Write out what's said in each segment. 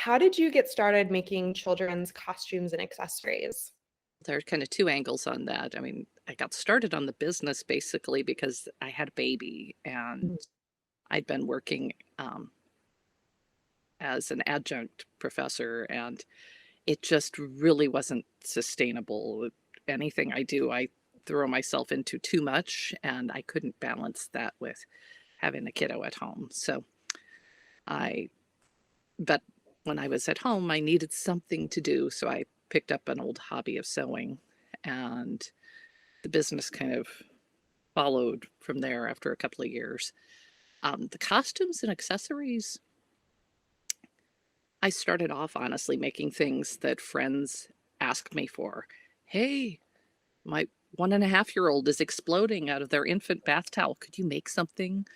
how did you get started making children's costumes and accessories? There's kind of two angles on that. I mean, I got started on the business basically because I had a baby and Mhm. I'd been working as an adjunct professor, and it just really wasn't sustainable. Anything I do, I throw myself into too much, and I couldn't balance that with having a kiddo at home. So I, but when I was at home, I needed something to do. So I picked up an old hobby of sewing, and the business kind of followed from there after a couple of years. The costumes and accessories, I started off honestly making things that friends asked me for. Hey, my 1.5-year-old is exploding out of their infant bath towel. Could you make something?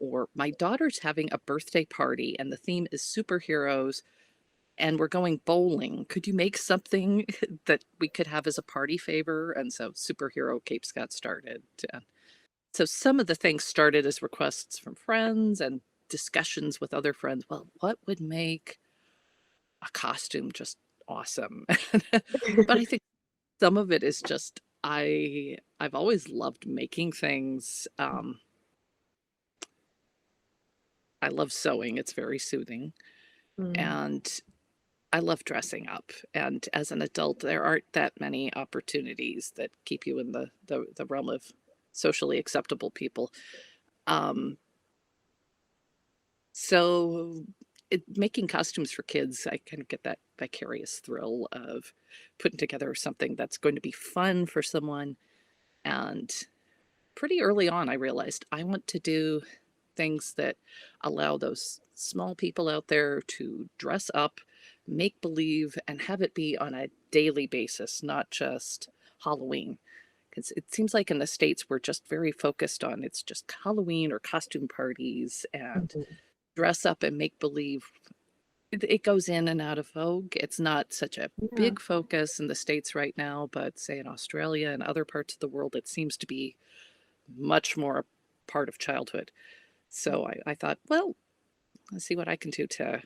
Or my daughter's having a birthday party and the theme is superheroes and we're going bowling. Could you make something that we could have as a party favor? And so superhero capes got started. So some of the things started as requests from friends and discussions with other friends. Well, what would make a costume just awesome? But I think some of it is just I've always loved making things. I love sewing. It's very soothing. Mm. And I love dressing up. And as an adult, there aren't that many opportunities that keep you in the realm of socially acceptable people. Um, So making costumes for kids, I kind of get that vicarious thrill of putting together something that's going to be fun for someone. And pretty early on, I realized I want to do things that allow those small people out there to dress up, make believe, and have it be on a daily basis, not just Halloween. Because it seems like in the States, we're just very focused on it's just Halloween or costume parties and Mhm. dress up and make believe. It goes in and out of vogue. It's not such a Yeah. big focus in the States right now, but say in Australia and other parts of the world, it seems to be much more a part of childhood. So I thought, well, let's see what I can do to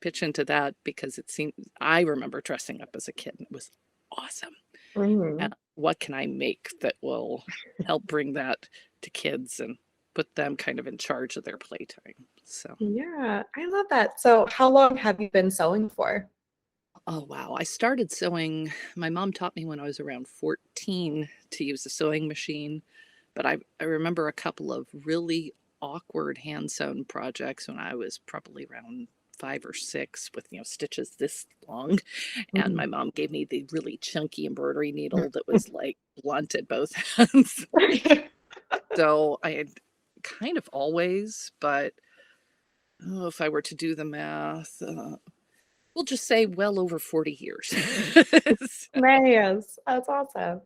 pitch into that because it seemed I remember dressing up as a kid and it was awesome. And Mhm. what can I make that will help bring that to kids and put them kind of in charge of their playtime? So. Yeah, I love that. So, how long have you been sewing for? Oh, wow. I started sewing. My mom taught me when I was around 14 to use a sewing machine, but I remember a couple of really awkward hand sewn projects when I was probably around 5 or 6 with, stitches this long. And Mhm. my mom gave me the really chunky embroidery needle that was like blunt at both ends. So I had kind of always, but oh, if I were to do the math, we'll just say well over 40 years. Nice. That's awesome.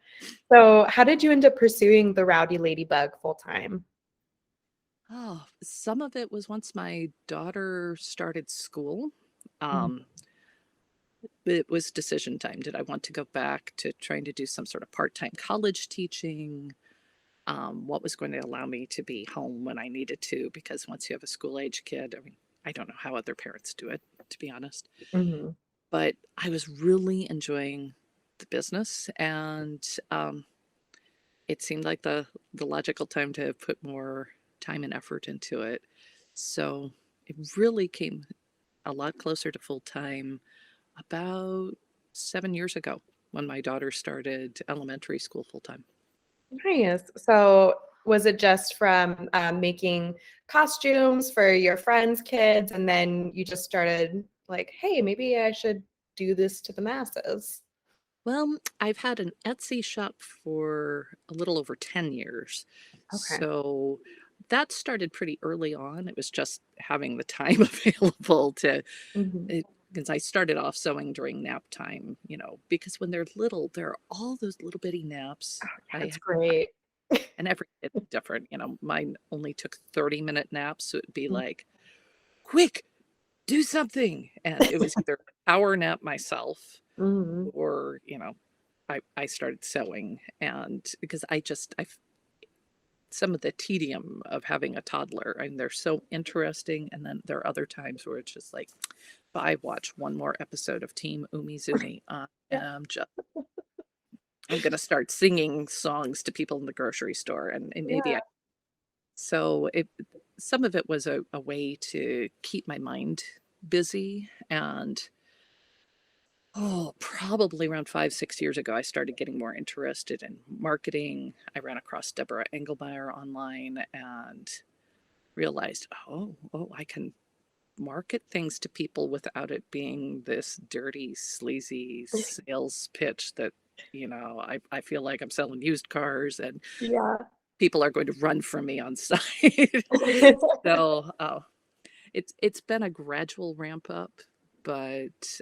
So, how did you end up pursuing the Rowdy Ladybug full time? Oh, some of it was once my daughter started school. Mhm. Um, it was decision time. Did I want to go back to trying to do some sort of part-time college teaching? What was going to allow me to be home when I needed to? Because once you have a school-age kid, I mean, I don't know how other parents do it, to be honest. Mhm. But I was really enjoying the business, and it seemed like the logical time to put more time and effort into it. So it really came a lot closer to full time about 7 years ago when my daughter started elementary school full time. Nice. So, was it just from making costumes for your friends' kids, and then you just started like, hey, maybe I should do this to the masses? Well, I've had an Etsy shop for a little over 10 years. Okay. So that started pretty early on. It was just having the time available to Mhm. it, because I started off sewing during nap time, because when they're little, there are all those little bitty naps. Yeah, I that's great. and every kid's different, mine only took 30-minute naps, so it'd be like, quick, do something. And it was either power nap myself Mhm. or, I started sewing. And because I some of the tedium of having a toddler, and they're so interesting. And then there are other times where it's just like, I watch one more episode of Team Umizoomi, Yeah. I'm gonna start singing songs to people in the grocery store, and maybe Yeah. so it some of it was a way to keep my mind busy. And probably around 5, 6 years ago, I started getting more interested in marketing. I ran across Deborah Engelmeyer online and realized, I can market things to people without it being this dirty, sleazy sales pitch that, I feel like I'm selling used cars and Yeah. people are going to run from me on site. So it's been a gradual ramp up, but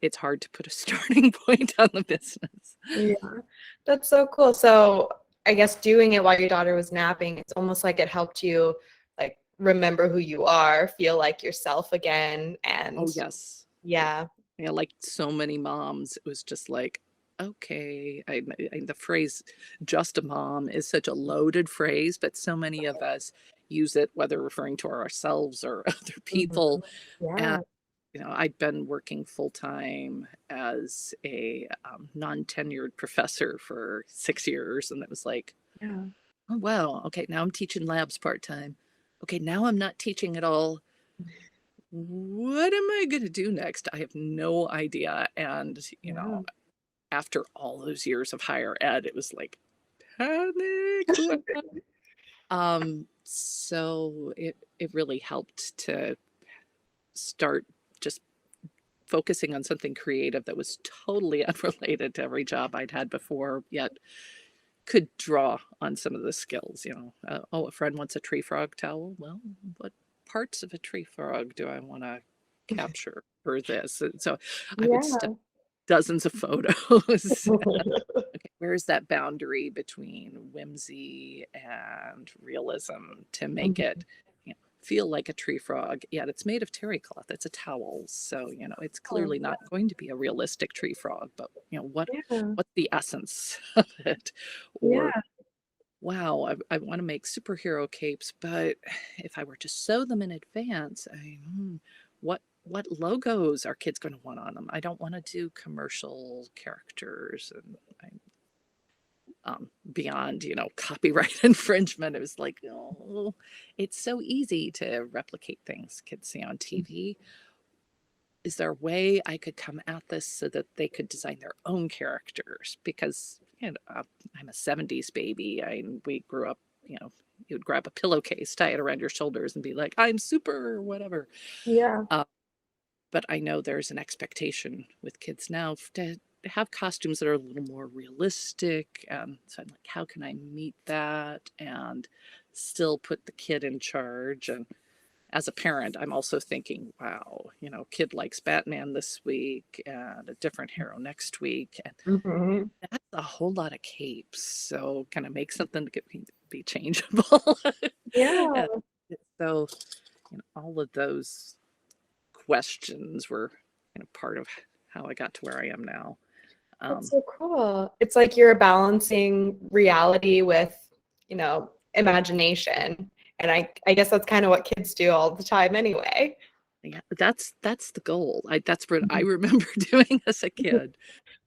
it's hard to put a starting point on the business. Yeah, that's so cool. So I guess doing it while your daughter was napping, it's almost like it helped you like remember who you are, feel like yourself again. And Oh, yes. yeah. Like so many moms, it was just like, okay, the phrase just a mom is such a loaded phrase, but so many of us use it, whether referring to ourselves or other Mhm. people. And Yeah. I'd been working full time as a non-tenured professor for 6 years, and it was like, Yeah. oh wow, okay, now I'm teaching labs part time. Okay, now I'm not teaching at all. What am I going to do next? I have no idea. And Yeah. after all those years of higher ed, it was like panic. So it really helped to start just focusing on something creative that was totally unrelated to every job I'd had before, yet could draw on some of the skills. A friend wants a tree frog towel. Well, what parts of a tree frog do I want to capture for this? And so I would study Yeah. dozens of photos. Okay, where's that boundary between whimsy and realism to make Mhm. it feel like a tree frog, yet it's made of terry cloth, it's a towel, so it's Oh, clearly not going to be a realistic tree frog, but yeah. what's the essence of it? Or Yeah. wow, I want to make superhero capes, but if I were to sew them in advance, what logos are kids going to want on them? I don't want to do commercial characters, and beyond copyright infringement. It was like, oh, it's so easy to replicate things kids see on TV. Is there a way I could come at this so that they could design their own characters? Because I'm a 70s baby. We grew up, you would grab a pillowcase, tie it around your shoulders, and be like, I'm super or whatever. Yeah. Uh, but I know there's an expectation with kids now to have costumes that are a little more realistic. So I'm like, how can I meet that and still put the kid in charge? And as a parent, I'm also thinking, wow, kid likes Batman this week and a different hero next week. And Mhm. that's a whole lot of capes. So can I make something that could be changeable? Yeah. And so, all of those questions were part of how I got to where I am now. That's Um, so cool. It's like you're balancing reality with, imagination. And I guess that's kind of what kids do all the time anyway. yeah, that's the goal. That's what I Mhm. remember doing as a kid.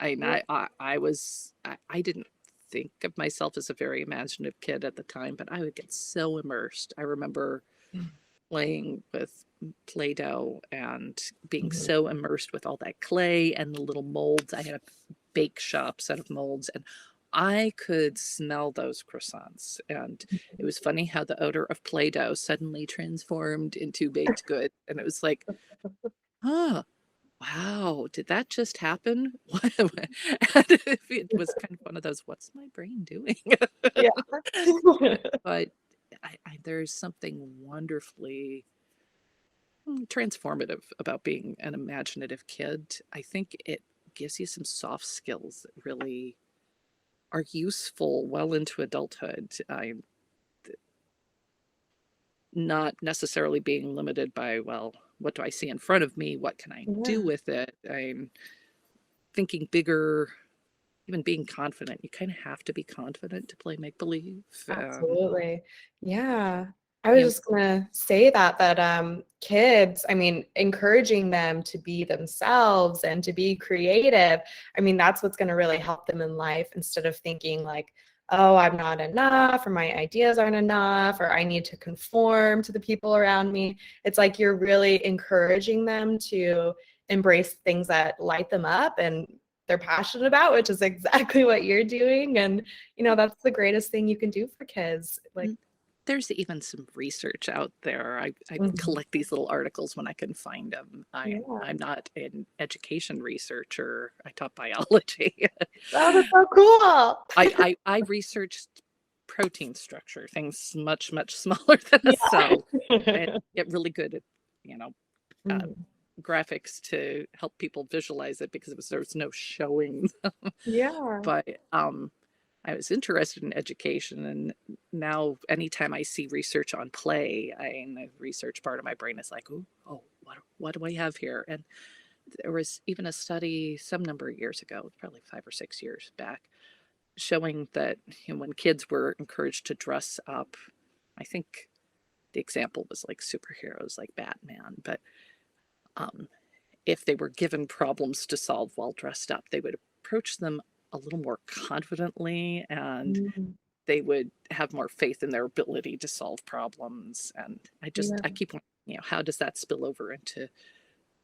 Yeah. I didn't think of myself as a very imaginative kid at the time, but I would get so immersed. I remember playing with Play-Doh and being Mhm. so immersed with all that clay and the little molds. I had a bake shop set of molds, and I could smell those croissants. And it was funny how the odor of Play-Doh suddenly transformed into baked good. And it was like, oh, wow, did that just happen? And it was kind of one of those, what's my brain doing? Yeah. But there's something wonderfully transformative about being an imaginative kid. I think it gives you some soft skills that really are useful well into adulthood. I'm not necessarily being limited by, well, what do I see in front of me? What can I do Yeah, with it? I'm thinking bigger, even being confident. You kind of have to be confident to play make believe. absolutely. Yeah. I was You know, just gonna say that kids, I mean, encouraging them to be themselves and to be creative, I mean, that's what's gonna really help them in life instead of thinking like, oh, I'm not enough, or my ideas aren't enough, or I need to conform to the people around me. It's like you're really encouraging them to embrace things that light them up and they're passionate about, which is exactly what you're doing. And that's the greatest thing you can do for kids. Like, and there's even some research out there. I mhm. collect these little articles when I can find them. Yeah. I'm not an education researcher. I taught biology. Oh, that's so cool. I researched protein structure, things much, much smaller than a Yeah. cell, and get really good at, you know, uh, Mhm. graphics to help people visualize it because there's no showing. Yeah. But I was interested in education, and now anytime I see research on play, the research part of my brain is like, oh, what do I have here? And there was even a study some number of years ago, probably 5 or 6 years back, showing that when kids were encouraged to dress up, I think the example was like superheroes like Batman, but um, if they were given problems to solve while dressed up, they would approach them a little more confidently, and Mhm. they would have more faith in their ability to solve problems. And I Yeah. keep wondering, how does that spill over into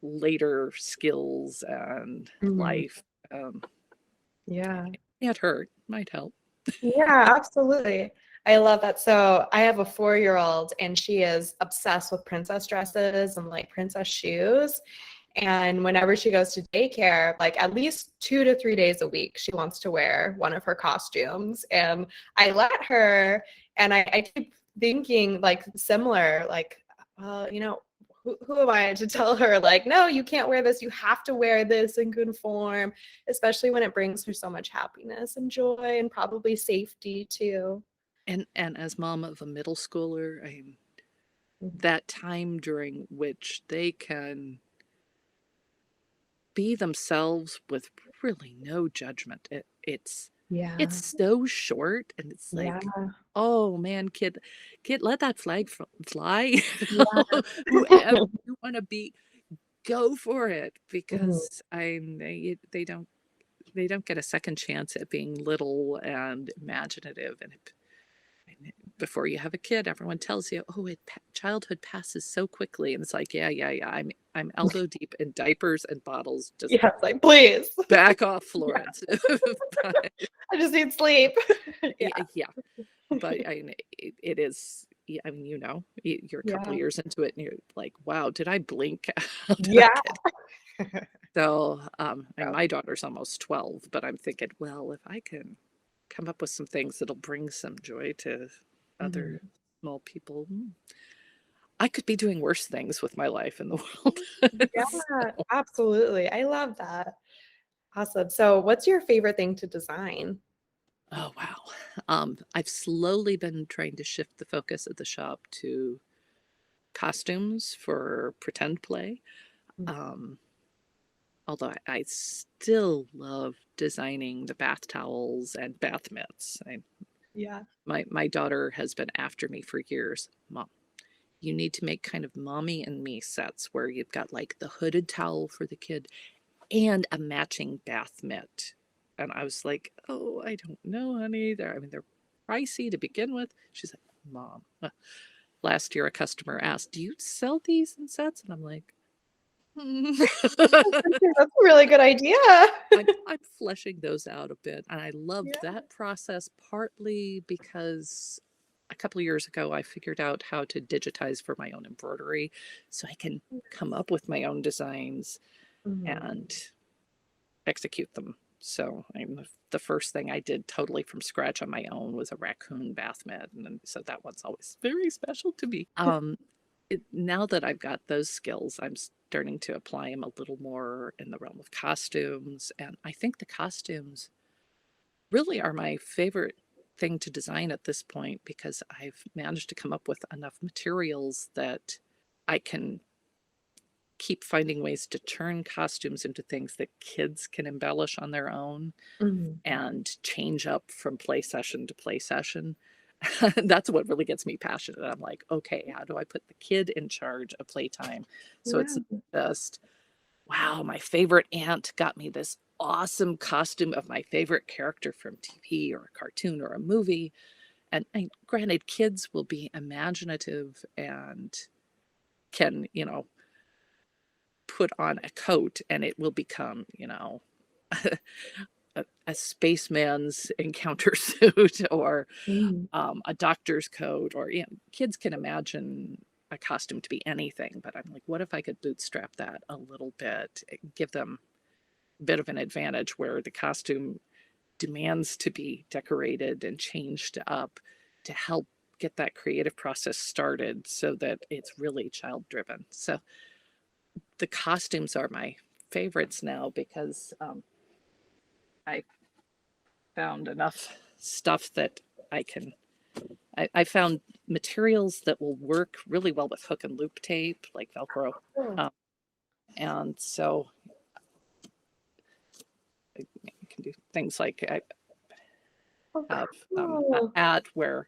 later skills and Mhm. life? Um, Yeah. Can't hurt, might help. Yeah, absolutely. I love that. So I have a 4-year-old and she is obsessed with princess dresses and like princess shoes. And whenever she goes to daycare, like at least 2 to 3 days a week, she wants to wear one of her costumes. And I let her, and I keep thinking like similar, like, who am I to tell her, like, no, you can't wear this. You have to wear this and conform, especially when it brings her so much happiness and joy and probably safety too. And as mom of a middle schooler, Mhm. that time during which they can be themselves with really no judgment. It's Yeah. so short, and it's Yeah. like, oh man, kid, let that flag fly. Yeah. Whoever you want to be, go for it, Mhm. because they don't get a second chance at being little and imaginative. And before you have a kid, everyone tells you, "Oh, childhood passes so quickly," and it's like, yeah, yeah, yeah. I'm elbow deep in diapers and bottles. Just Yes, like, please. back off, Yeah. Florence. But I just need sleep. Yeah. yeah, but it is. Yeah, I mean, you're a couple of Yeah. years into it, and you're like, "Wow, did I blink? How did I Yeah. get?" So, and Yeah. my daughter's almost 12, but I'm thinking, well, if I can come up with some things that'll bring some joy to other Mhm. small people, I could be doing worse things with my life in the world. Yeah, absolutely. I love that. Awesome. So what's your favorite thing to design? Oh, wow. I've slowly been trying to shift the focus of the shop to costumes for pretend play. Mm. Um, Although I still love designing the bath towels and bath mitts. Yeah. My daughter has been after me for years. Mom, you need to make kind of mommy and me sets where you've got like the hooded towel for the kid and a matching bath mitt. And I was like, oh, I don't know, honey. They're pricey to begin with. She's like, Mom. Last year, a customer asked, "Do you sell these in sets?" And I'm like, "Hmm." That's a really good idea. I'm fleshing those out a bit, and I loved Yeah. that process partly because a couple of years ago I figured out how to digitize for my own embroidery, so I can come up with my own designs Mhm. and execute them. So the first thing I did totally from scratch on my own was a raccoon bath mat, and so that one's always very special to me. Now that I've got those skills, I'm starting to apply them a little more in the realm of costumes, and I think the costumes really are my favorite thing to design at this point because I've managed to come up with enough materials that I can keep finding ways to turn costumes into things that kids can embellish on their own Mhm. and change up from play session to play session. That's what really gets me passionate. I'm like, okay, how do I put the kid in charge of playtime? So it's Yeah. just, wow, my favorite aunt got me this awesome costume of my favorite character from TV or a cartoon or a movie. And granted, kids will be imaginative and can, put on a coat and it will become, a spaceman's encounter suit or Mm. a doctor's coat, or kids can imagine a costume to be anything. But I'm like, what if I could bootstrap that a little bit, give them a bit of an advantage where the costume demands to be decorated and changed up to help get that creative process started so that it's really child driven. So the costumes are my favorites now because I found enough stuff that I can. I found materials that will work really well with hook and loop tape, like Velcro. Cool. Um, and so I can do things like I Oh, have a cool. hat where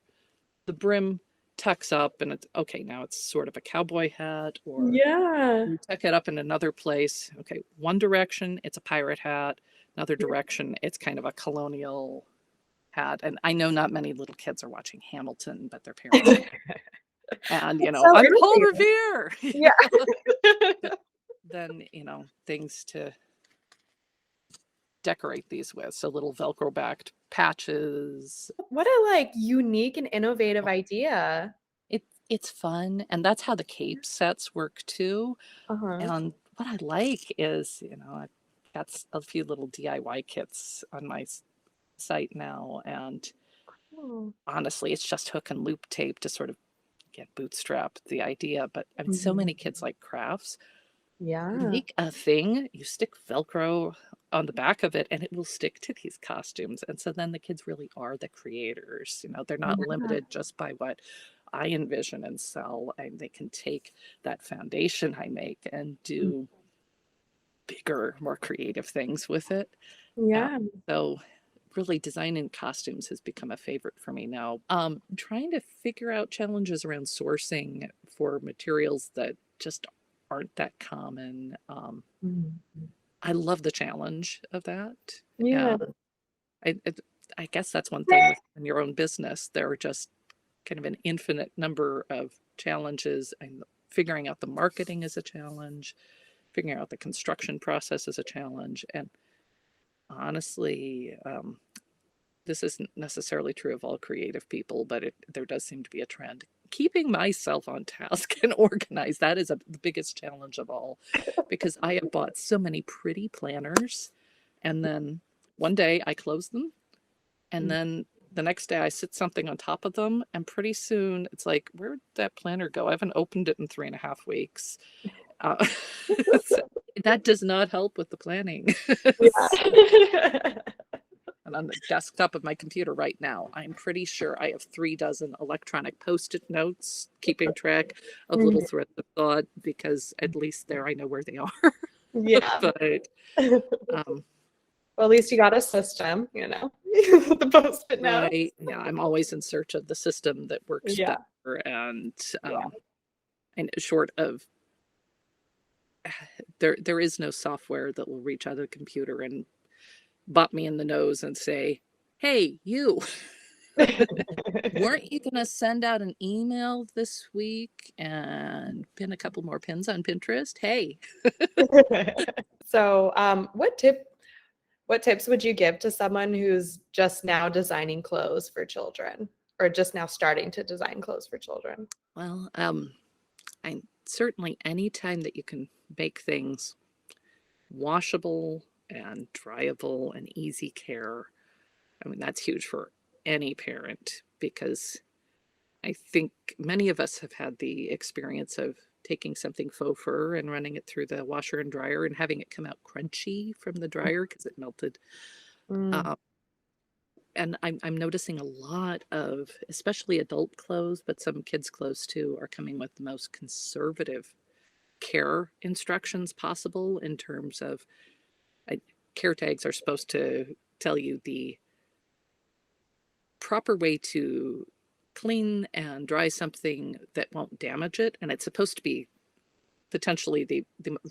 the brim tucks up and it's okay. Now it's sort of a cowboy hat, or Yeah. you tuck it up in another place. Okay, one direction, it's a pirate hat. Another direction, it's kind of a colonial hat. And I know not many little kids are watching Hamilton, but their parents are. And, It's so I'm Paul innovative. Revere. Yeah. But then, things to decorate these with. So little Velcro backed patches. What a like unique and innovative idea. It's fun. And that's how the cape sets work too. Uh-huh. And what I like is, I've got a few little DIY kits on my site now. And Oh. honestly, it's just hook and loop tape to sort of get bootstrap the idea. But I mean, so Mhm. many kids like crafts. You Yeah. make a thing, you stick Velcro on the back of it, and it will stick to these costumes. And so then the kids really are the creators. They're not Yeah. limited just by what I envision and sell, and they can take that foundation I make and do bigger, more creative things with it. Uh, Yeah. so really designing costumes has become a favorite for me now. Trying to figure out challenges around sourcing for materials that just aren't that common. Mhm. I love the challenge of that. Yeah. And I guess that's one thing with in your own business. There are just kind of an infinite number of challenges, and figuring out the marketing is a challenge, figuring out the construction process is a challenge. And honestly, this isn't necessarily true of all creative people, but there does seem to be a trend. Keeping myself on task and organized, that is the biggest challenge of all, because I have bought so many pretty planners, and then one day I close them, and then the next day I sit something on top of them, and pretty soon it's like, where'd that planner go? I haven't opened it in 3.5 weeks. Uh, so that does not help with the planning. Yeah. And on the desktop of my computer right now, I'm pretty sure I have 3 dozen electronic post-it notes, keeping track of little threads of thought, because at least there I know where they are. Yeah. But um, Well, at least you got a system, the post-it notes. right, yeah, I'm always in search of the system that works Yeah. better, and Yeah. short of there is no software that will reach out of the computer and bop me in the nose and say, "Hey, you." Weren't you going to send out an email this week and pin a couple more pins on Pinterest? Hey. So, what tips would you give to someone who's just now designing clothes for children, or just now starting to design clothes for children? Well, I certainly anytime that you can make things washable and dryable and easy care, I mean, that's huge for any parent, because I think many of us have had the experience of taking something faux fur and running it through the washer and dryer and having it come out crunchy from the dryer because it melted. Mm. Uh, and I'm noticing a lot of, especially adult clothes, but some kids' clothes too, are coming with the most conservative care instructions possible in terms of care tags are supposed to tell you the proper way to clean and dry something that won't damage it, and it's supposed to be potentially the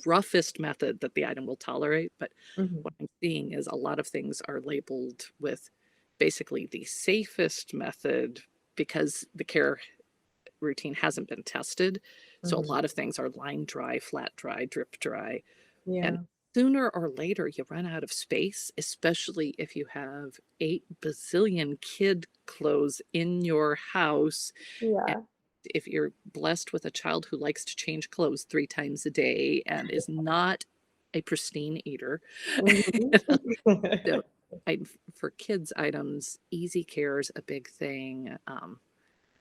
roughest method that the item will tolerate. But Mhm. what I'm seeing is a lot of things are labeled with basically the safest method because the care routine hasn't been tested. So a Mhm. lot of things are line dry, flat dry, drip dry. And Yeah. sooner or later, you run out of space, especially if you have 8 bazillion kid clothes in your house. And Yeah. if you're blessed with a child who likes to change clothes 3 times a day and is not a pristine eater, Mhm. so I, for kids' items, easy care is a big thing.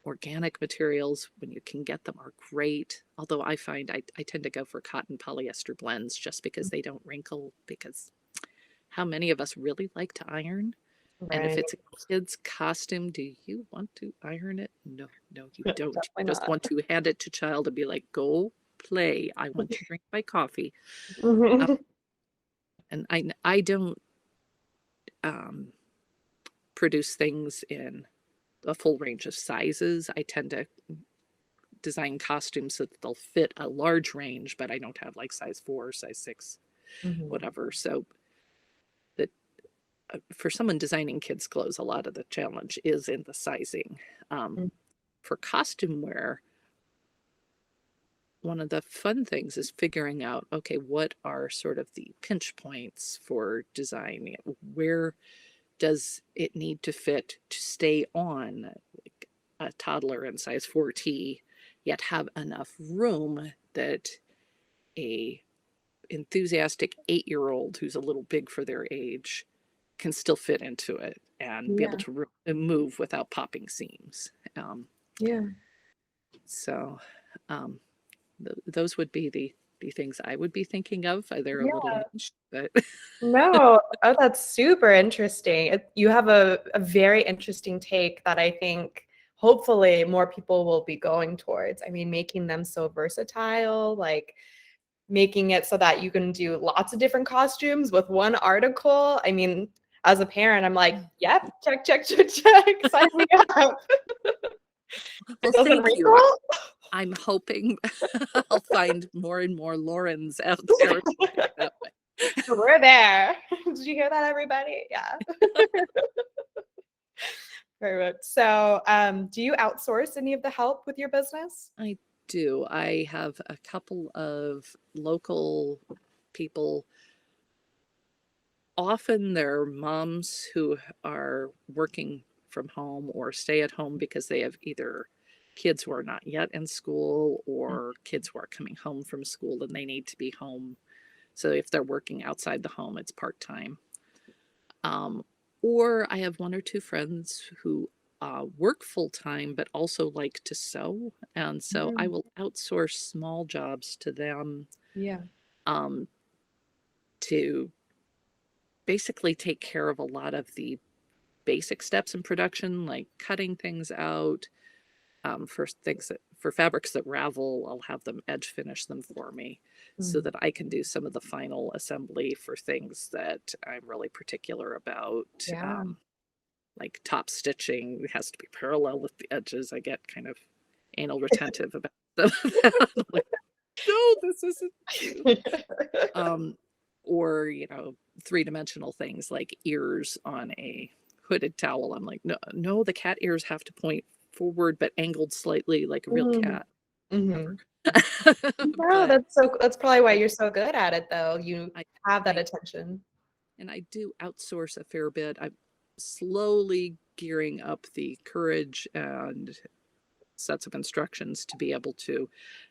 Organic materials, when you can get them, are great. Although I find I tend to go for cotton polyester blends just because they don't wrinkle. Because how many of us really like to iron? And if Right. it's a kid's costume, do you want to iron it? No, no, you don't. Definitely You just not. want to hand it to child and be like, go play. I want to drink my coffee. Uh, Mhm. and I don't um, produce things in a full range of sizes. I tend to design costumes so that they'll fit a large range, but I don't have like size 4, size 6, Mhm. whatever. So that for someone designing kids' clothes, a lot of the challenge is in the sizing. Um, Mm. for costume wear, one of the fun things is figuring out, okay, what are sort of the pinch points for design? Where does it need to fit to stay on like a toddler in size 4T, yet have enough room that a enthusiastic 8-year-old who's a little big for their age can still fit into it and be able Yeah. to move without popping seams. Yeah. So um, those would be the things I would be thinking of. They're a little Yeah. niche, but No, oh, that's super interesting. You have a very interesting take that I think hopefully more people will be going towards. I mean, making them so versatile, like making it so that you can do lots of different costumes with one article. I mean, as a parent, I'm like, yep, check, check, check, check, sign me up. well, It doesn't thank you. wrinkle. I'm hoping I'll find more and more Laurens out there that way. We're there. Did you hear that, everybody? Yeah. Perfect. So, do you outsource any of the help with your business? I do. I have a couple of local people. Often they're moms who are working from home or stay at home because they have either kids who are not yet in school or kids who are coming home from school and they need to be home. So if they're working outside the home, it's part time. Um, or I have one or two friends who work full time but also like to sew. And so I Mhm. will outsource small jobs to them Yeah. um, to basically take care of a lot of the basic steps in production, like cutting things out. For things that for fabrics that ravel, I'll have them edge finish them for me so Mhm. that I can do some of the final assembly for things that I'm really particular about. Yeah. Like top stitching has to be parallel with the edges. I get kind of anal retentive about some of that. I'm like, no, this isn't cute. Um, or, three-dimensional things like ears on a hooded towel. I'm like, no, no, the cat ears have to point forward but angled slightly like a real Mhm. cat. Never. Mhm. No, But that's probably why I, you're so good at it though. You I, have that I, attention. and I do outsource a fair bit. I'm slowly gearing up the courage and sets of instructions to be able to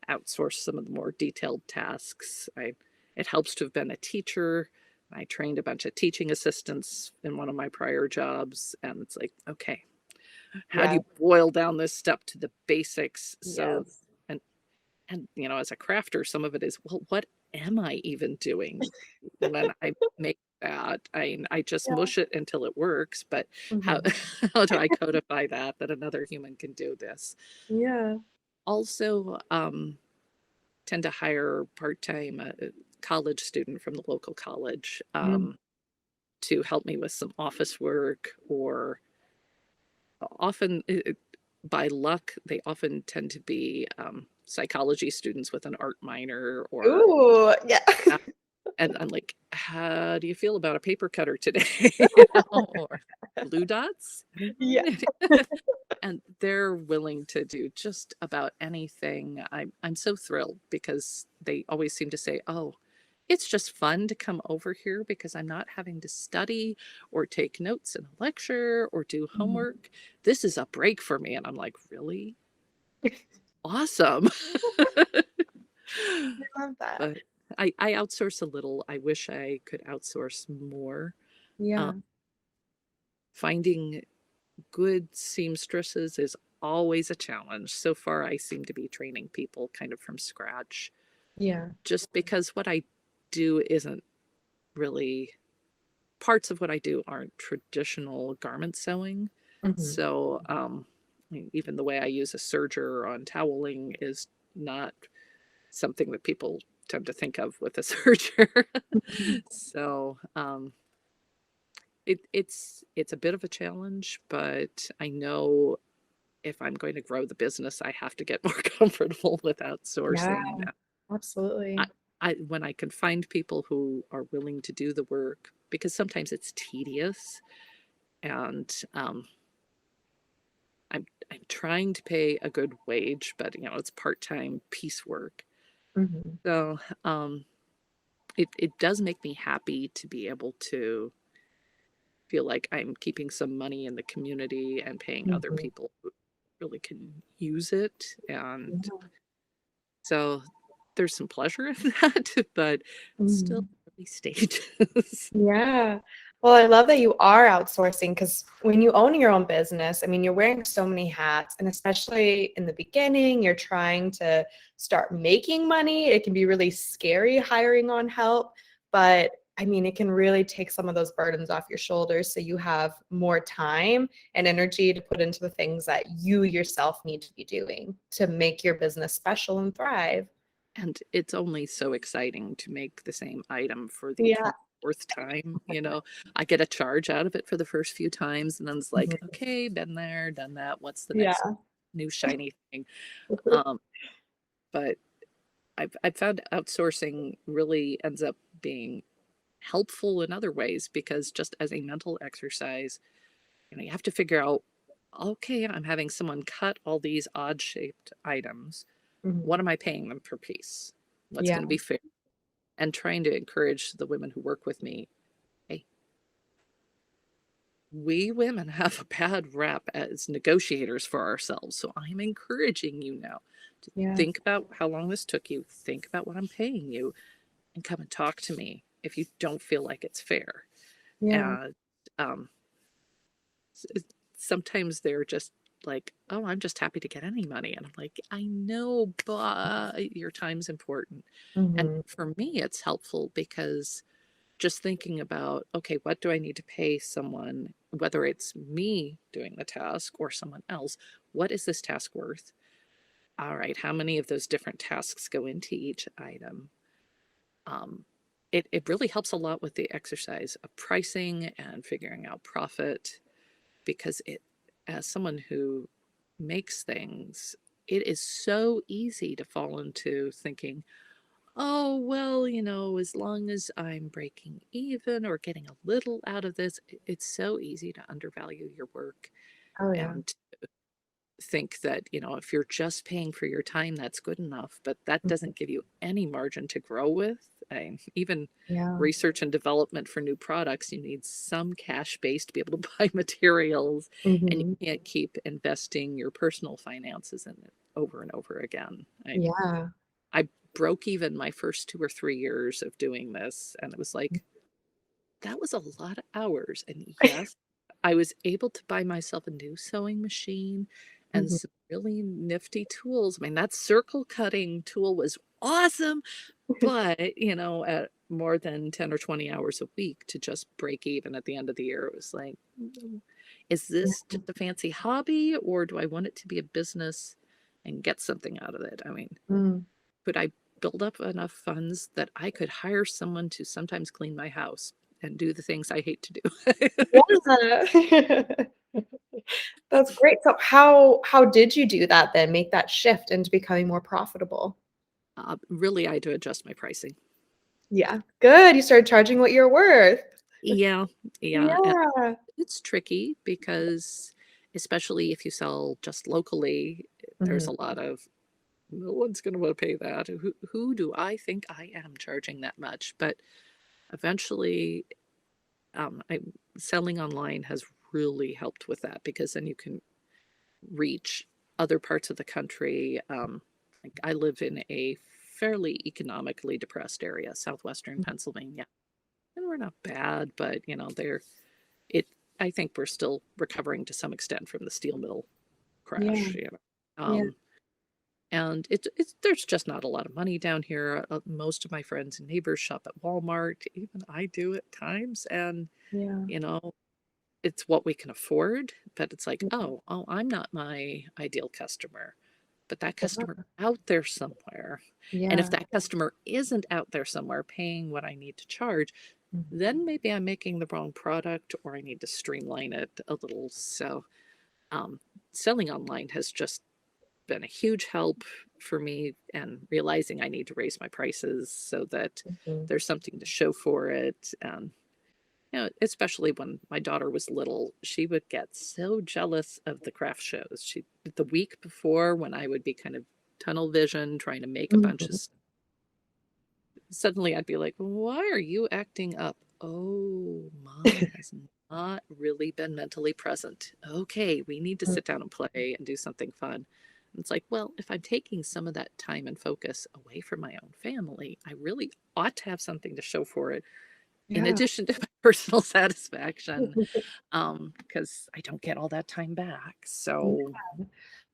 outsource some of the more detailed tasks. It helps to have been a teacher. I trained a bunch of teaching assistants in one of my prior jobs, and it's like, okay, how do Yeah. you boil down this step to the basics? So, Yes. and as a crafter, some of it is, well, what am I even doing when I make that? I just Yeah. mush it until it works, but how Mhm. how do I codify that another human can do this? Yeah. Also, tend to hire part-time college student from the local college Mm. to help me with some office work or often by luck, they often tend to be psychology students with an art minor or Ooh, yeah. and I'm like, how do you feel about a paper cutter today? You know, or blue dots? Yeah. Anyone? And they're willing to do just about anything. I'm so thrilled because they always seem to say, "Oh, it's just fun to come over here because I'm not having to study or take notes in a lecture or do Mhm. homework. This is a break for me." And I'm like, "Really? Awesome." I love that. But I outsource a little. I wish I could outsource more. Uh, Yeah. Finding good seamstresses is always a challenge. So far, I seem to be training people kind of from scratch, Yeah. just because what I do isn't really parts of what I do aren't traditional garment sewing. Mhm. So, I mean, even the way I use a serger on toweling is not something that people tend to think of with a serger. So, it's a bit of a challenge, but I know if I'm going to grow the business, I have to get more comfortable with Yeah, outsourcing. I, absolutely. when I can find people who are willing to do the work, because sometimes it's tedious, and I'm trying to pay a good wage, but it's part-time piecework. Mhm. So it does make me happy to be able to feel like I'm keeping some money in the community and paying other Mhm. people who really can use it. And Yeah. so there's some pleasure in that, but still Mhm. early stages. Yeah. Well, I love that you are outsourcing because when you own your own business, I mean, you're wearing so many hats, and especially in the beginning, you're trying to start making money. It can be really scary hiring on help, but I mean, it can really take some of those burdens off your shoulders so you have more time and energy to put into the things that you yourself need to be doing to make your business special and thrive. And it's only so exciting to make the same item for the Yeah. 24th time. I get a charge out of it for the first few times, and then it's like, Mhm. okay, been there, done that. What's the next Yeah. new shiny thing? Um, but I've found outsourcing really ends up being helpful in other ways because just as a mental exercise, you have to figure out, okay, I'm having someone cut all these odd shaped items. What Mhm. am I paying them per piece? What's Yeah. going to be fair? And trying to encourage the women who work with me, hey, we women have a bad rap as negotiators for ourselves. So I'm encouraging you now to Yeah. think about how long this took you, think about what I'm paying you, and come and talk to me if you don't feel like it's fair. Yeah. And um, sometimes they're just like, oh, I'm just happy to get any money. And I'm like, I know, but your time's important. And Mhm. for me, it's helpful because just thinking about, okay, what do I need to pay someone, whether it's me doing the task or someone else? What is this task worth? All right, how many of those different tasks go into each item? Um, it really helps a lot with the exercise of pricing and figuring out profit because as someone who makes things, it is so easy to fall into thinking, oh, well, as long as I'm breaking even or getting a little out of this, it's so easy to undervalue your work Oh, yeah. and think that, if you're just paying for your time, that's good enough. But that doesn't give you any margin to grow with. Even Yeah. research and development for new products, you need some cash base to be able to buy materials, and Mhm. you can't keep investing your personal finances in it over and over again. Yeah. I broke even my first 2 or 3 years of doing this, and it was like, that was a lot of hours. And yes, I was able to buy myself a new sewing machine and Mhm. some really nifty tools. I mean, that circle cutting tool was awesome, but, at more than 10 or 20 hours a week to just break even at the end of the year, it was like, is this Yeah. just a fancy hobby or do I want it to be a business and get something out of it? I mean, Mm. could I build up enough funds that I could hire someone to sometimes clean my house and do the things I hate to do? Yeah. That's great. So how did you do that then? Make that shift into becoming more profitable? Really, I had to adjust my pricing. Yeah. Good. You started charging what you're worth. Yeah, yeah. And Yeah. it's tricky because, especially if you sell just locally, there's Mhm. a lot of no one's going to want to pay that. Who do I think I am charging that much? But eventually, I, selling online has really helped with that because then you can reach other parts of the country. Like I live in a fairly economically depressed area, southwestern Mhm. Pennsylvania, and we're not bad, but they're it. I think we're still recovering to some extent from the steel mill Yeah. crash. Yeah. And it's there's just not a lot of money down here. Most of my friends and neighbors shop at Walmart. Even I do at times, and Yeah. you know, it's what we can afford. But it's like, Yeah. oh, I'm not my ideal customer, but that customer Yeah. out there somewhere. And if Yeah. that customer isn't out there somewhere paying what I need to charge, Mhm. then maybe I'm making the wrong product or I need to streamline it a little. So, um, selling online has just been a huge help for me and realizing I need to raise my prices so that Mhm. there's something to show for it. And, especially when my daughter was little, she would get so jealous of the craft shows. The week before, when I would be kind of tunnel vision trying to make a bunch of Mhm. stuff, suddenly I'd be like, why are you acting up? Oh, mom has not really been mentally present. Okay, we need to sit down and play and do something fun. And it's like, well, if I'm taking some of that time and focus away from my own family, I really ought to have something to show for it, in Yeah. addition to my personal satisfaction, because I don't get all that time back. Yeah. So,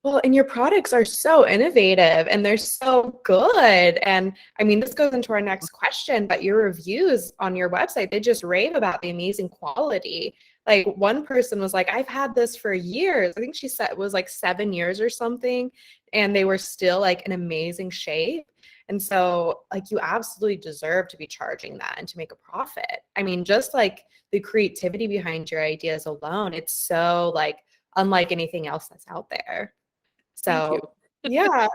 Well, and your products are so innovative and they're so good. And I mean, this goes into our next question, but your reviews on your website, they just rave about the amazing quality. Like one person was like, I've had this for years. I think she said it was like 7 years or something, and they were still like in amazing shape. And so, like, you absolutely deserve to be charging that and to make a profit. I mean, just like the creativity behind your ideas alone, it's so like unlike anything else that's out there. thank So, you. yeah.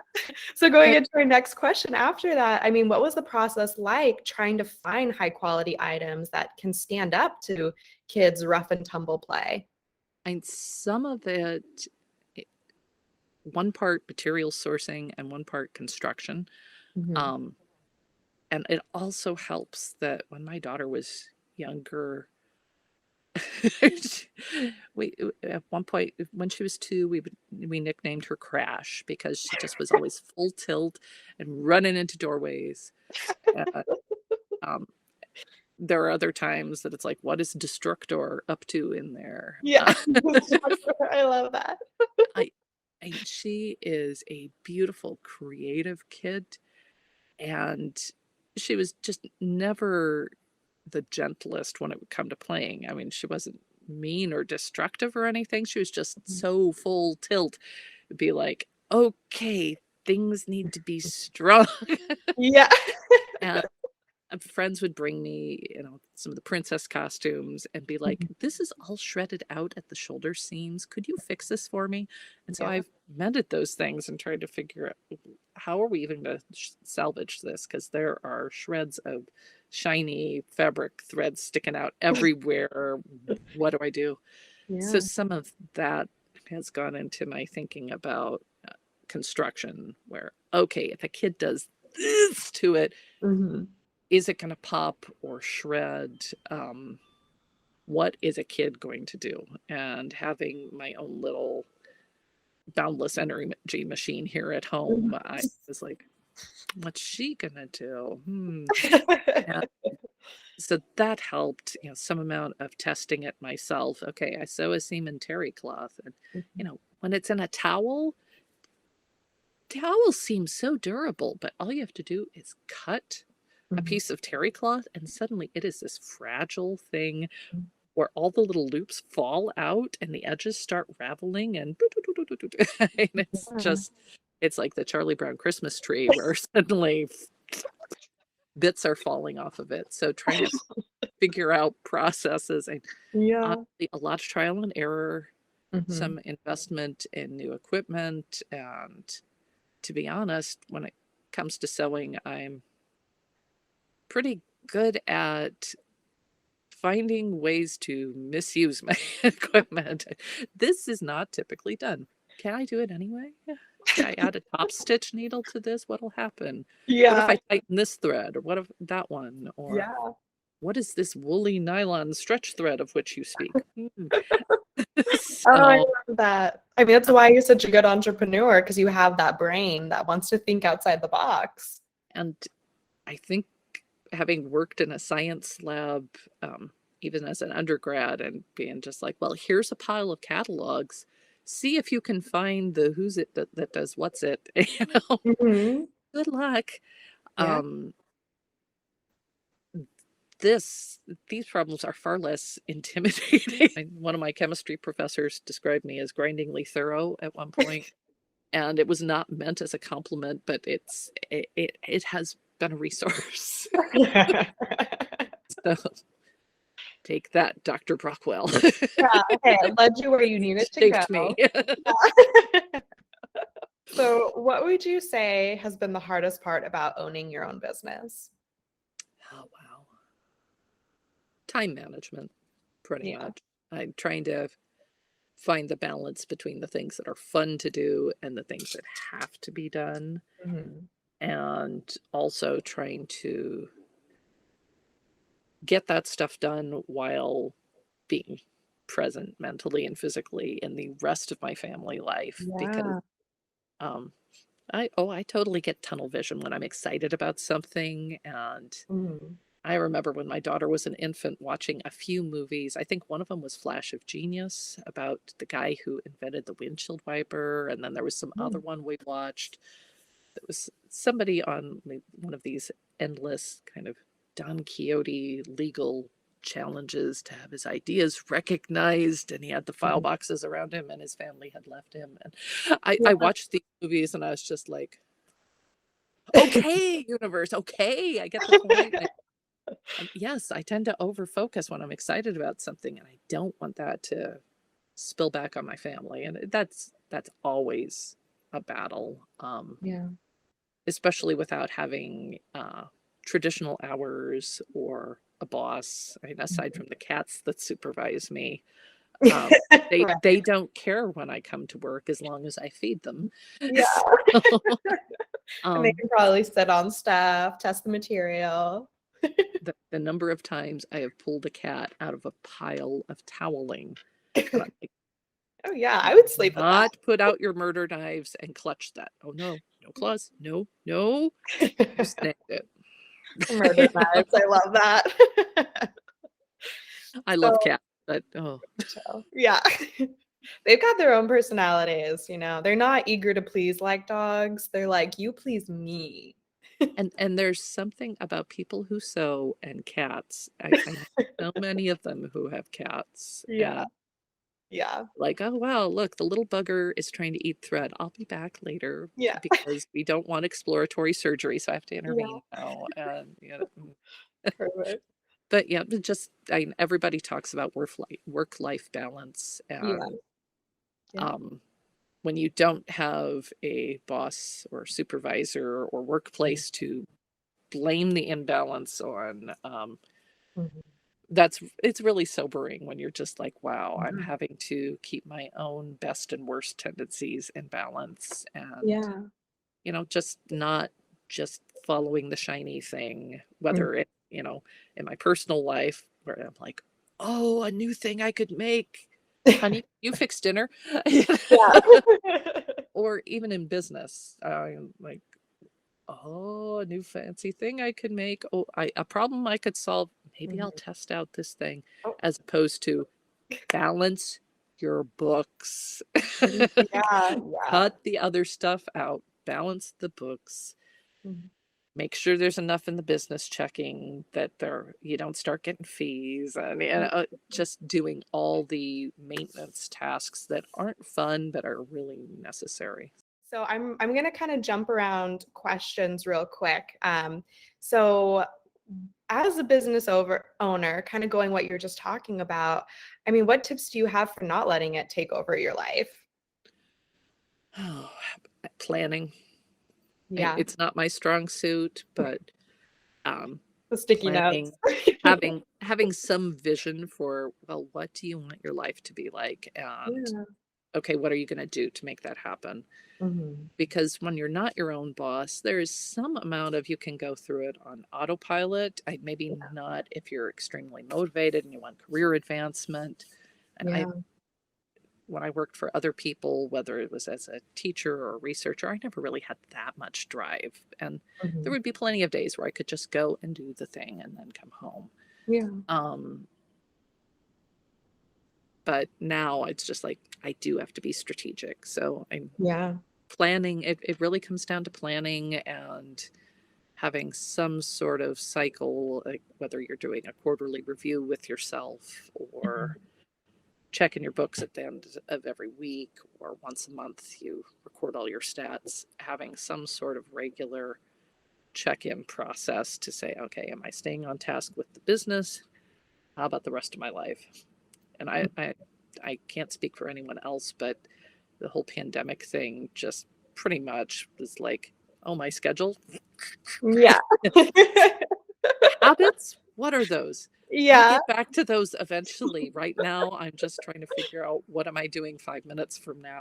So going into our next question after that, I mean, what was the process like trying to find high quality items that can stand up to kids' rough and tumble play? And some of it, one part material sourcing and one part construction. Mhm. Um, and it also helps that when my daughter was younger, we at one point when she was 2, we nicknamed her Crash because she just was always full tilt and running into doorways. Uh, um, there are other times that it's like, what is Destructor up to in there? Yeah. I love that. I, she is a beautiful, creative kid, and she was just never the gentlest when it would come to playing. I mean, she wasn't mean or destructive or anything. She was just so full tilt. It'd be like, okay, things need to be strong. Yeah. And friends would bring me, some of the princess costumes and be like, this is all shredded out at the shoulder seams. Could you fix this for me? And so Yeah. I've mended those things and tried to figure out how are we even going to salvage this? Because there are shreds of shiny fabric threads sticking out everywhere. What do I do? So Yeah. some of that has gone into my thinking about construction, where, okay, if a kid does this to it, Mhm. is it going to pop or shred? What is a kid going to do? And having my own little boundless energy machine here at home, I was like, what's she going to do? And so that helped, some amount of testing it myself. Okay, I sew a seam in terry cloth. And, when it's in a towel, towels seem so durable, but all you have to do is cut a Mhm. piece of terry cloth and suddenly it is this fragile thing where all the little loops fall out and the edges start raveling and, and Yeah. it's like the Charlie Brown Christmas tree where suddenly bits are falling off of it. So trying to figure out processes and Yeah. honestly a lot of trial and error. Mhm. some investment in new equipment. And to be honest, when it comes to sewing, I'm pretty good at finding ways to misuse my equipment. This is not typically done. Can I do it anyway? Yeah. Can I add a top stitch needle to this? What'll happen? What if Yeah. I tighten this thread? Or what if that one? Or Yeah. what is this woolly nylon stretch thread of which you speak? Oh, I So, love that. I mean, that's why you're such a good entrepreneur, because you have that brain that wants to think outside the box. and I think having worked in a science lab, even as an undergrad, and being just like, well, here's a pile of catalogs. See if you can find the who's it that does what's it. Mhm. Good luck. Yeah. Um, this these problems are far less intimidating. One of my chemistry professors described me as grindingly thorough at one point, and it was not meant as a compliment, but it has been a resource. So take that, Dr. Brockwell. Yeah, hey, it led you where you needed to Shaped me. go. Yeah. So, what would you say has been the hardest part about owning your own business? Oh, wow. Time management, pretty Yeah. much. I'm trying to find the balance between the things that are fun to do and the things that have to be done. Mhm. And also trying to get that stuff done while being present mentally and physically in the rest of my family life. Because Yeah. um, I totally get tunnel vision when I'm excited about something. And Mhm. I remember when my daughter was an infant watching a few movies. I think one of them was Flash of Genius, about the guy who invented the windshield wiper. And then there was some other Mm. one we watched. It was somebody on one of these endless kind of Don Quixote legal challenges to have his ideas recognized, and he had the file Mhm. boxes around him and his family had left him. And I Yeah. watched these movies and I was just like, okay, universe, okay, I get the point. Yes, I tend to over focus when I'm excited about something, and I don't want that to spill back on my family. And that's always a battle. Yeah. Especially without having traditional hours or a boss. I mean, aside Mhm. from the cats that supervise me, Right. they don't care when I come to work as long as I feed them. Yeah. So, And they um, can probably sit on stuff, test the material. the number of times I have pulled a cat out of a pile of toweling, and I'm like, Oh yeah, I would sleep with not put out your murder knives and clutch that. Oh no, no claws, no, no, you that. snagged it. Murder You know? knives. I love that. I love So, cats, but oh. yeah. They've got their own personalities, you know. They're not eager to please like dogs. They're like, you please me. And there's something about people who sew and cats. I know so many of them who have cats, Yeah. and Yeah. like, oh wow, look, the little bugger is trying to eat thread. I'll be back later Yeah. because we don't want exploratory surgery, so I have to Yeah. intervene now. And Perfect. but yeah, just everybody talks about work life balance, Yeah. and Yeah. um, when you don't have a boss or supervisor or workplace to blame the imbalance on, Mhm. it's really sobering when you're just like, wow, I'm Yeah. having to keep my own best and worst tendencies in balance, and Yeah. just not just following the shiny thing, Mhm. whether it, in my personal life where I'm like, oh, a new thing I could make, honey, you fix dinner. Yeah. Or even in business, like, oh, a new fancy thing I could make. Oh, a problem I could solve. Maybe I'll Mhm. test out this thing, Oh, as opposed to balance your books. yeah. Yeah. Cut the other stuff out. Balance the books. Mhm. Make sure there's enough in the business checking that you don't start getting fees, and just doing all the maintenance tasks that aren't fun but are really necessary. So I'm gonna kind of jump around questions real quick. So as a owner, kind of going what you were just talking about, I mean, what tips do you have for not letting it take over your life? Oh, planning. Yeah, It's not my strong suit, but um, the sticky notes. planning, having some vision for, well, what do you want your life to be like? And Yeah. okay, what are you going to do to make that happen? Mhm. Because when you're not your own boss, there is some amount of you can go through it on autopilot. Maybe not if you're extremely motivated and you want career advancement. And Yeah. when I worked for other people, whether it was as a teacher or a researcher, I never really had that much drive. And there Mhm. would be plenty of days where I could just go and do the thing and then come home. Yeah. Um, but now it's just like I do have to be strategic. So I'm Yeah. planning. It really comes down to planning and having some sort of cycle, like whether you're doing a quarterly review with yourself or Mhm. checking your books at the end of every week or once a month you record all your stats, having some sort of regular check-in process to say, okay, am I staying on task with the business? How about the rest of my life? And I can't speak for anyone else, but the whole pandemic thing just pretty much was like, oh, my schedule. Yeah. Habits, what are those? I'll Yeah. get back to those eventually. Right now, I'm just trying to figure out, what am I doing 5 minutes from now?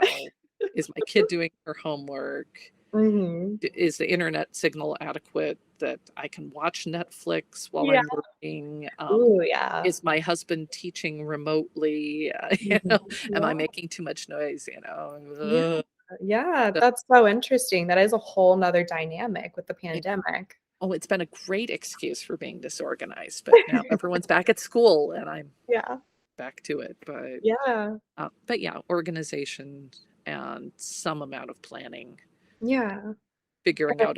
Is my kid doing her homework? Mhm. Is the internet signal adequate that I can watch Netflix while Yeah. I'm working? Ooh, yeah. Is my husband teaching remotely? Mhm. Am I Yeah. making too much noise? Yeah. Ugh. Yeah, So, that's so interesting. That is a whole 'nother dynamic with the it, pandemic. oh, it's been a great excuse for being disorganized, but now everyone's back at school and I'm Yeah. back to it. Yeah. But yeah, organization and some amount of planning, Yeah. figuring out,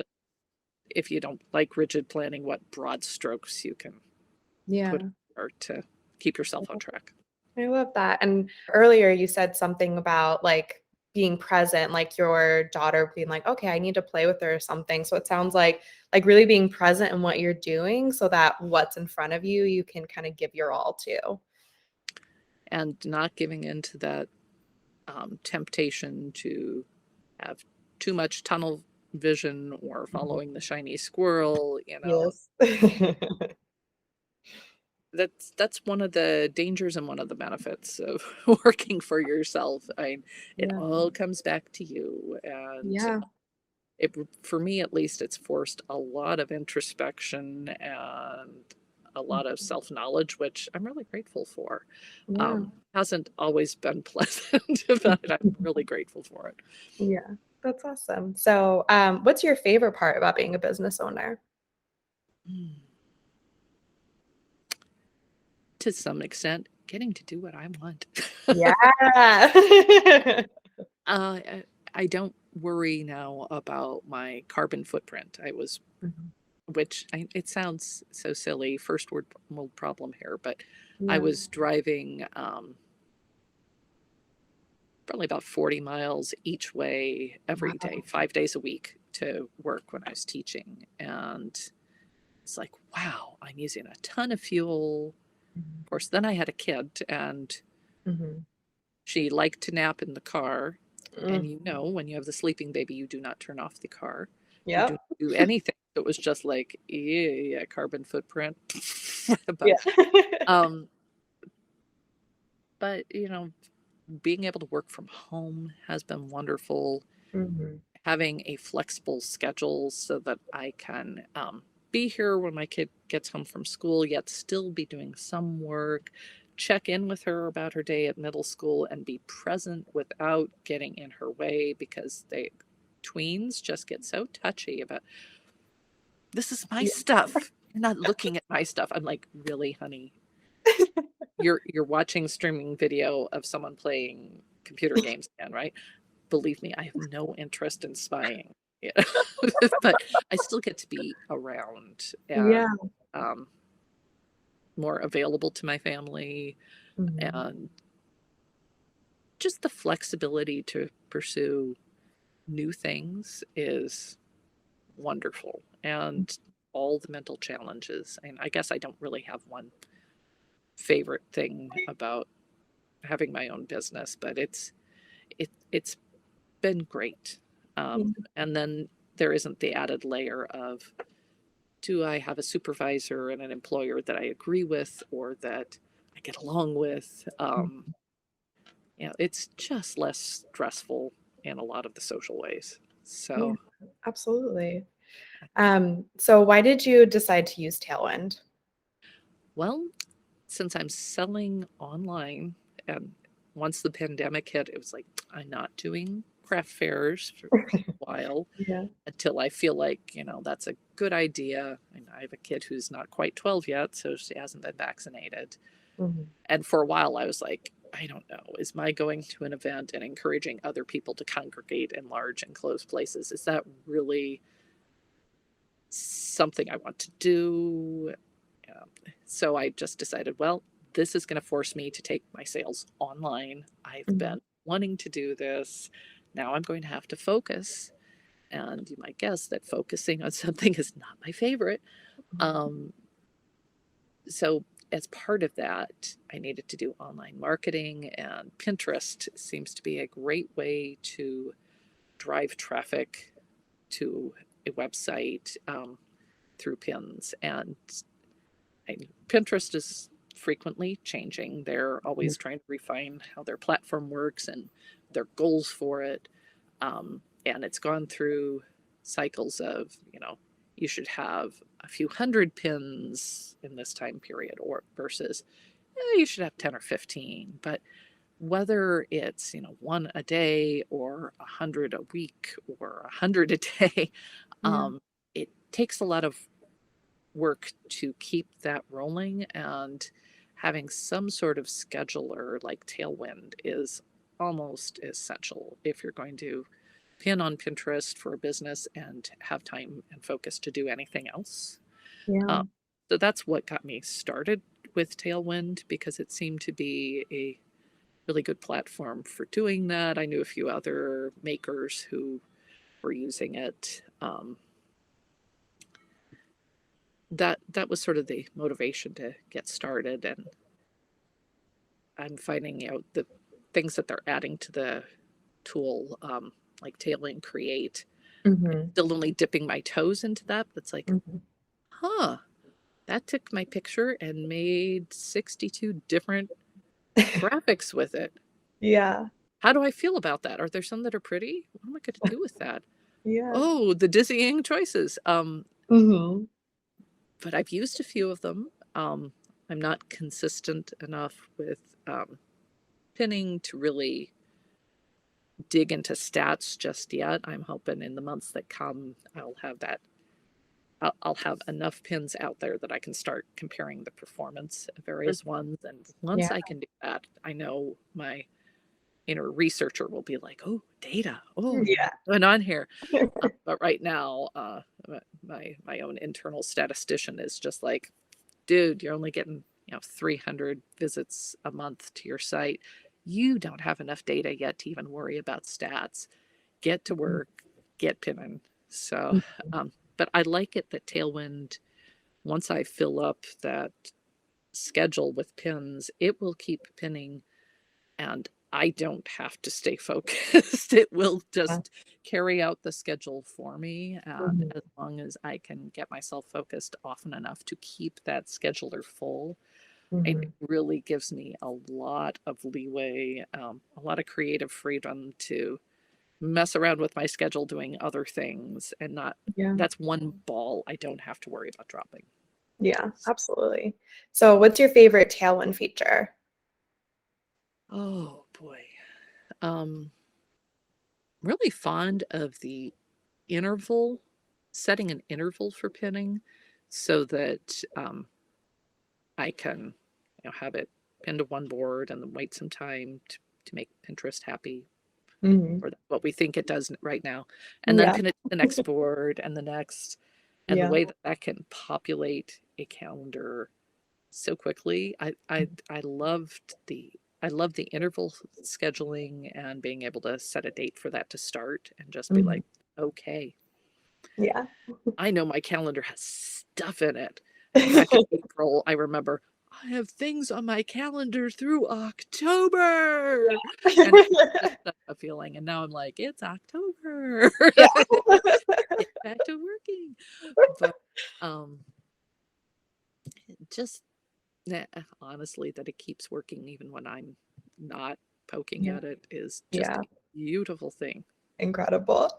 if you don't like rigid planning, what broad strokes you can put Yeah. or to keep yourself on track. I love that. And earlier you said something about like being present, like your daughter being like, okay, I need to play with her or something. So it sounds like really being present in what you're doing so that what's in front of you, you can kind of give your all to. And not giving into that temptation to have too much tunnel vision or Mhm. following the shiny squirrel. Yes. That's one of the dangers and one of the benefits of working for yourself. It Yeah. all comes back to you, and Yeah. it, for me at least, it's forced a lot of introspection and a lot of Mhm. self-knowledge, which I'm really grateful for. Yeah. Hasn't always been pleasant, but I'm really grateful for it. Yeah. That's awesome. So, what's your favorite part about being a business owner? Mm. To some extent, getting to do what I want. Yeah. I, I don't worry now about my carbon footprint. Mhm. It sounds so silly, first world problem here, but I Yeah. was driving probably about 40 miles each way every day, Wow. 5 days a week to work when I was teaching. And it's like, wow, I'm using a ton of fuel. Mhm. Of course, then I had a kid and Mhm. she liked to nap in the car. And Mm. when you have the sleeping baby, you do not turn off the car. You do Yep. not do anything. It was just like, yeah, carbon footprint. Yeah. but um, but being able to work from home has been wonderful. Mhm. Having a flexible schedule so that I can be here when my kid gets home from school, yet still be doing some work, check in with her about her day at middle school, and be present without getting in her way because tweens just get so touchy about, this is my Yeah. stuff. You're not looking at my stuff. I'm like, really, honey? You're watching streaming video of someone playing computer games again, right? Believe me, I have no interest in spying. Yeah. But I still get to be around Yeah. and um, more available to my family, Mhm. and just the flexibility to pursue new things is wonderful. And all the mental challenges. And I guess I don't really have one favorite thing about having my own business, but it's been great. And then there isn't the added layer of, do I have a supervisor and an employer that I agree with or that I get along with? It's just less stressful in a lot of the social ways. Yeah, So, absolutely. So why did you decide to use Tailwind? well, since I'm selling online, and once the pandemic hit, it was like, I'm not doing craft fairs for a while Yeah. until I feel like, that's a good idea. And I have a kid who's not quite 12 yet, so she hasn't been vaccinated. Mhm. And for a while, I was like, I don't know, is my going to an event and encouraging other people to congregate in large enclosed places, is that really something I want to do? So I just decided, well, this is going to force me to take my sales online. I've Mhm. been wanting to do this. Now I'm going to have to focus. And you might guess that focusing on something is not my favorite. Um, so as part of that, I needed to do online marketing, and Pinterest seems to be a great way to drive traffic to a website through pins. And Pinterest is frequently changing. They're always trying to refine how their platform works and their goals for it. And it's gone through cycles of, you should have a few hundred pins in this time period, or versus you should have 10 or 15. But whether it's, one a day or 100 a week or 100 a day, Yeah. it takes a lot of work to keep that rolling, and having some sort of scheduler like Tailwind is almost essential if you're going to pin on Pinterest for a business and have time and focus to do anything else. Yeah. Um, so that's what got me started with Tailwind, because it seemed to be a really good platform for doing that. I knew a few other makers who were using it. That was sort of the motivation to get started, and I'm finding out the things that they're adding to the tool, like Tailwind Create. I'm Mhm. still only dipping my toes into that, but it's like, Mhm. huh, that took my picture and made 62 different graphics with it. Yeah. How do I feel about that? Are there some that are pretty? What am I going to do with that? Yeah. Oh, the dizzying choices. Mhm. But I've used a few of them. I'm not consistent enough with pinning to really dig into stats just yet. I'm hoping in the months that come, I'll have that. I'll have enough pins out there that I can start comparing the performance of various ones. And once Yeah. I can do that, I know my inner researcher will be like, "Oh, data. Oh, Yeah. what's going on here?" But right now, my own internal statistician is just like, dude, you're only getting 300 visits a month to your site. You don't have enough data yet to even worry about stats. Get to work, get pinning. So, but I like it that Tailwind, once I fill up that schedule with pins, it will keep pinning, and I don't have to stay focused. It will Yeah. just carry out the schedule for me. And Mhm. as long as I can get myself focused often enough to keep that scheduler full, it Mhm. really gives me a lot of leeway, a lot of creative freedom to mess around with my schedule doing other things, and not, Yeah. that's one ball I don't have to worry about dropping. Yeah, absolutely. So what's your favorite Tailwind feature? Oh boy. Um, really fond of the interval, setting an interval for pinning so that I can have it pinned to one board and then wait some time to make Pinterest happy, Mhm. or what we think it does right now, and then Yeah. pin it to the next board and the next. And the Yeah. way that that can populate a calendar so quickly, I love the interval scheduling and being able to set a date for that to start and just be Mhm. like, okay, Yeah. I know my calendar has stuff in it. Back in April, I remember I have things on my calendar through October. And just a feeling. And now I'm like, it's October. Yeah. Get back to working. But just honestly, that it keeps working even when I'm not poking Yeah. at it is just Yeah. a beautiful thing. Incredible.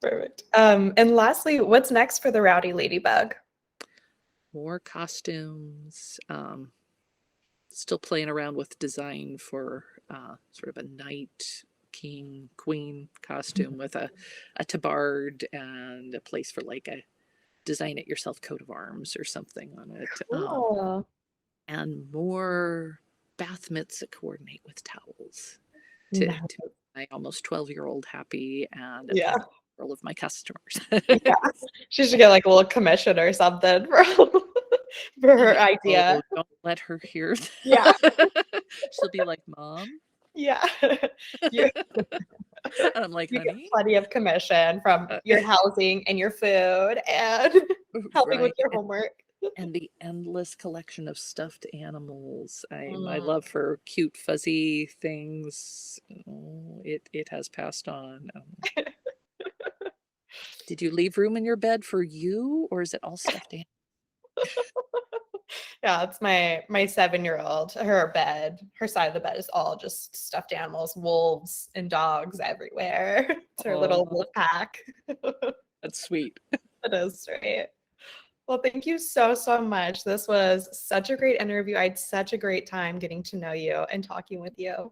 Perfect. And lastly, what's next for the Rowdy Ladybug? More costumes. Still playing around with design for sort of a knight, king, queen costume with a tabard and a place for like a design it yourself coat of arms or something on it. Cool. And more bath mitts that coordinate with towels to Nice. make my almost 12-year-old happy and a Yeah. pack all of my customers. Yeah. She should get like a little commission or something for, for her idea. Oh, don't let her hear Yeah. that. She'll be like, Mom. Yeah. You, And I'm like, you get honey. plenty of commission from your housing and your food and helping with Right. your homework. And the endless collection of stuffed animals. My Mm. love for cute fuzzy things, it has passed on. Did you leave room in your bed for you, or is it all stuffed animals? Yeah, it's my 7-year-old. Her bed, her side of the bed is all just stuffed animals, wolves and dogs everywhere. It's her little wolf pack. That's sweet. It is sweet. Well, thank you so, so much. This was such a great interview. I had such a great time getting to know you and talking with you.